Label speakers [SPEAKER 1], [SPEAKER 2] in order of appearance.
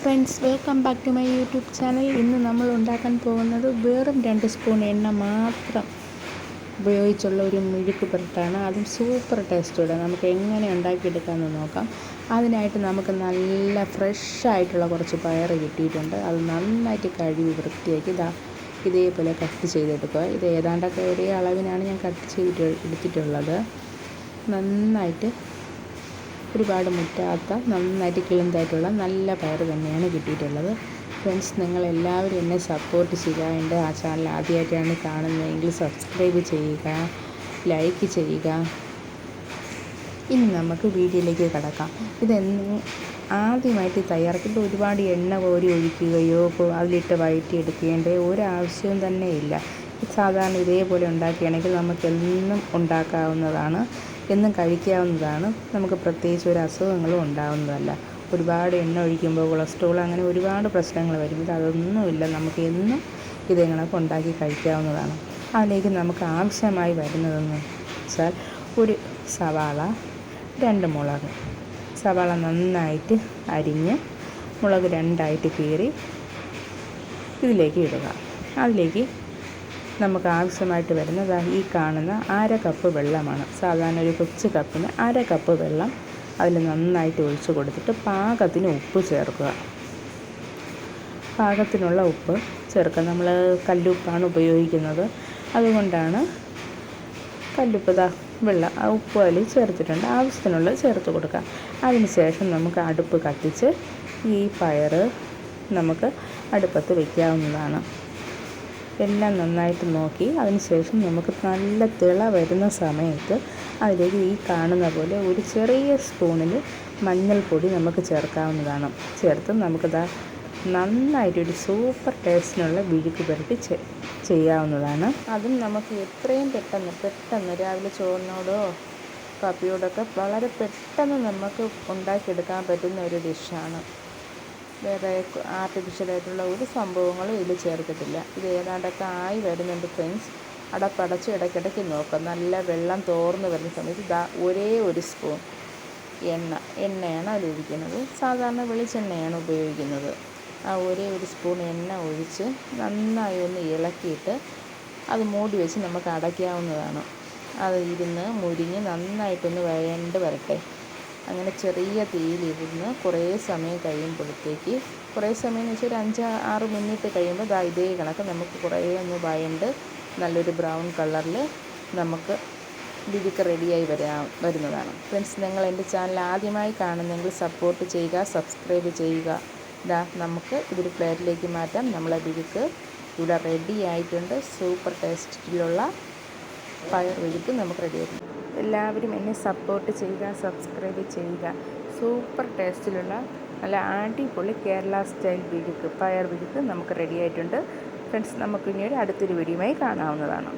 [SPEAKER 1] Friends, welcome back to my YouTube channel. ഇന്ന് നമ്മൾ ഉണ്ടാക്കാൻ പോകുന്നത് വെറും 2 സ്പൂൺ എണ്ണ മാത്രം ഉപയോഗിച്ചുള്ള ഒരു മെഴുക്ക് പുരട്ടാണ്. അതും സൂപ്പർ ടേസ്റ്റോടെ നമുക്ക് എങ്ങനെ ഉണ്ടാക്കിയെടുക്കാമെന്ന് നോക്കാം. അതിനായിട്ട് നമുക്ക് നല്ല ഫ്രഷ് ആയിട്ടുള്ള കുറച്ച് പയർ കിട്ടിയിട്ടുണ്ട്. അത് നന്നായിട്ട് കഴുകി വൃത്തിയാക്കി ഇതേപോലെ കട്ട് ചെയ്തെടുക്കുക. ഇത് ഏതാണ്ടൊക്കെ ഒരേ അളവിനാണ് ഞാൻ കട്ട് ചെയ്തിട്ട് എടുത്തിട്ടുള്ളത്. നന്നായിട്ട് ഒരുപാട് മുറ്റാത്ത നന്നായിട്ട് കിളുന്തായിട്ടുള്ള നല്ല പയർ തന്നെയാണ് കിട്ടിയിട്ടുള്ളത്. ഫ്രണ്ട്സ്, നിങ്ങളെല്ലാവരും എന്നെ സപ്പോർട്ട് ചെയ്യുക. എൻ്റെ ആ ചാനൽ ആദ്യമായിട്ടാണ് കാണുന്നതെങ്കിൽ സബ്സ്ക്രൈബ് ചെയ്യുക, ലൈക്ക് ചെയ്യുക. ഇനി നമുക്ക് വീഡിയോയിലേക്ക് കടക്കാം. ആദ്യമായിട്ട് തയ്യാറാക്കിയിട്ട് ഒരുപാട് എണ്ണ കോരി ഒഴിക്കുകയോ അതിലിട്ട് വഴറ്റിയെടുക്കേണ്ട ഒരാവശ്യവും തന്നെ ഇല്ല. സാധാരണ ഇതേപോലെ ഉണ്ടാക്കുകയാണെങ്കിൽ നമുക്കെന്നും ഉണ്ടാക്കാവുന്നതാണ്, എന്നും കഴിക്കാവുന്നതാണ്. നമുക്ക് പ്രത്യേകിച്ച് ഒരു അസുഖങ്ങളും ഉണ്ടാകുന്നതല്ല. ഒരുപാട് എണ്ണ ഒഴിക്കുമ്പോൾ കൊളസ്ട്രോൾ അങ്ങനെ ഒരുപാട് പ്രശ്നങ്ങൾ വരും. അതൊന്നുമില്ല, നമുക്ക് എന്നും ഇതേങ്ങളൊക്കെ ഉണ്ടാക്കി കഴിക്കാവുന്നതാണ്. അതിലേക്ക് നമുക്ക് ആവശ്യമായി വരുന്നതെന്ന് വെച്ചാൽ ഒരു സവാള, 2 മുളക്. സവാള നന്നായിട്ട് അരിഞ്ഞ് മുളക് 2ആയിട്ട് കീറി ഇതിലേക്ക് ഇടുക. അതിലേക്ക് നമുക്ക് ആവശ്യമായിട്ട് വരുന്നത് ഈ കാണുന്ന 1/2 കപ്പ് വെള്ളമാണ്. സാധാരണ ഒരു കൊച്ചു കപ്പിന് 1/2 കപ്പ് വെള്ളം അതിൽ നന്നായിട്ട് ഒഴിച്ച് കൊടുത്തിട്ട് പാകത്തിന് ഉപ്പ് ചേർക്കുക. പാകത്തിനുള്ള ഉപ്പ് ചേർക്കുക. നമ്മൾ കല്ലുപ്പാണ് ഉപയോഗിക്കുന്നത്, അതുകൊണ്ടാണ് കല്ലുപ്പ്. ഉപ്പ് അതിൽ ചേർത്തിട്ടുണ്ട്. ആവശ്യത്തിനുള്ളത് ചേർത്ത് കൊടുക്കുക. അതിന് ശേഷം നമുക്ക് അടുപ്പ് കത്തിച്ച് ഈ പയർ നമുക്ക് അടുപ്പത്ത് വയ്ക്കാവുന്നതാണ്. എല്ലാം നന്നായിട്ട് നോക്കി അതിന് ശേഷം നമുക്ക് നല്ല തിള വരുന്ന സമയത്ത് അതിലേക്ക് ഈ കാണുന്ന പോലെ ഒരു ചെറിയ സ്പൂണിൽ മഞ്ഞൾപ്പൊടി നമുക്ക് ചേർക്കാവുന്നതാണ്. ചേർത്ത് നമുക്കത് നന്നായിട്ടൊരു സൂപ്പർ ടേസ്റ്റിനുള്ള മെഴുക്ക് പുരട്ടി ചെയ്യാവുന്നതാണ്. അതും നമുക്ക് എത്രയും പെട്ടെന്ന് രാവിലെ ചോറിനോടോ കാപ്പിയോടൊക്കെ വളരെ പെട്ടെന്ന് നമുക്ക് ഉണ്ടാക്കിയെടുക്കാൻ പറ്റുന്ന ഒരു ഡിഷാണ്. വേറെ ആർട്ടിഫിഷ്യലായിട്ടുള്ള ഒരു സംഭവങ്ങളും ഇതിൽ ചേർത്തിട്ടില്ല. ഇത് ഏതാണ്ടൊക്കെ ആയി വരുന്നുണ്ട് ഫ്രണ്ട്സ്. അടപ്പടച്ച് ഇടയ്ക്കിടയ്ക്ക് നോക്കുക. നല്ല വെള്ളം തോർന്ന് വരുന്ന സമയത്ത് ഒരേ ഒരു സ്പൂൺ എണ്ണയാണ് അതിലൊഴിക്കുന്നത്. സാധാരണ വെളിച്ചെണ്ണയാണ് ഉപയോഗിക്കുന്നത്. ആ ഒരേ ഒരു സ്പൂൺ എണ്ണ ഒഴിച്ച് നന്നായി ഒന്ന് ഇളക്കിയിട്ട് അത് മൂടി വെച്ച് നമുക്ക് അടയ്ക്കാവുന്നതാണ്. അത് ഇരുന്ന് മുരിഞ്ഞ് നന്നായിട്ടൊന്ന് വരട്ടെ. അങ്ങനെ ചെറിയ തീയിലിരുന്ന് കുറേ സമയം കഴിയുമ്പോഴത്തേക്ക്, കുറേ സമയം എന്ന് വെച്ചാൽ ഒരു 5-6 മിനിറ്റ് കഴിയുമ്പോൾ ഇതേ കണക്ക് നമുക്ക് കുറേ ഒന്ന് വഴണ്ട് നല്ലൊരു ബ്രൗൺ കളറിൽ നമുക്ക് മെഴുക്ക് റെഡിയായി വരുന്നതാണ്. ഫ്രണ്ട്സ്, നിങ്ങൾ എൻ്റെ ചാനൽ ആദ്യമായി കാണുന്നെങ്കിൽ സപ്പോർട്ട് ചെയ്യുക, സബ്സ്ക്രൈബ് ചെയ്യുക. നമുക്ക് ഇതൊരു പ്ലേറ്റിലേക്ക് മാറ്റാം. നമ്മളെ മെഴുക്ക് ഇവിടെ റെഡി ആയിട്ടുണ്ട്. സൂപ്പർ ടേസ്റ്റിലുള്ള പയർ മെഴുക്ക് നമുക്ക് റെഡിയായിട്ടുണ്ട്. എല്ലാവരും എന്നെ സപ്പോർട്ട് ചെയ്യുക, സബ്സ്ക്രൈബ് ചെയ്യുക. സൂപ്പർ ടേസ്റ്റിലുള്ള നല്ല അടിപൊളി കേരള സ്റ്റൈൽ പയർ മെഴുക്ക് നമുക്ക് റെഡി ആയിട്ടുണ്ട്. ഫ്രണ്ട്സ്, നമുക്കിനി അടുത്തൊരു വീഡിയോയുമായി കാണാവുന്നതാണ്.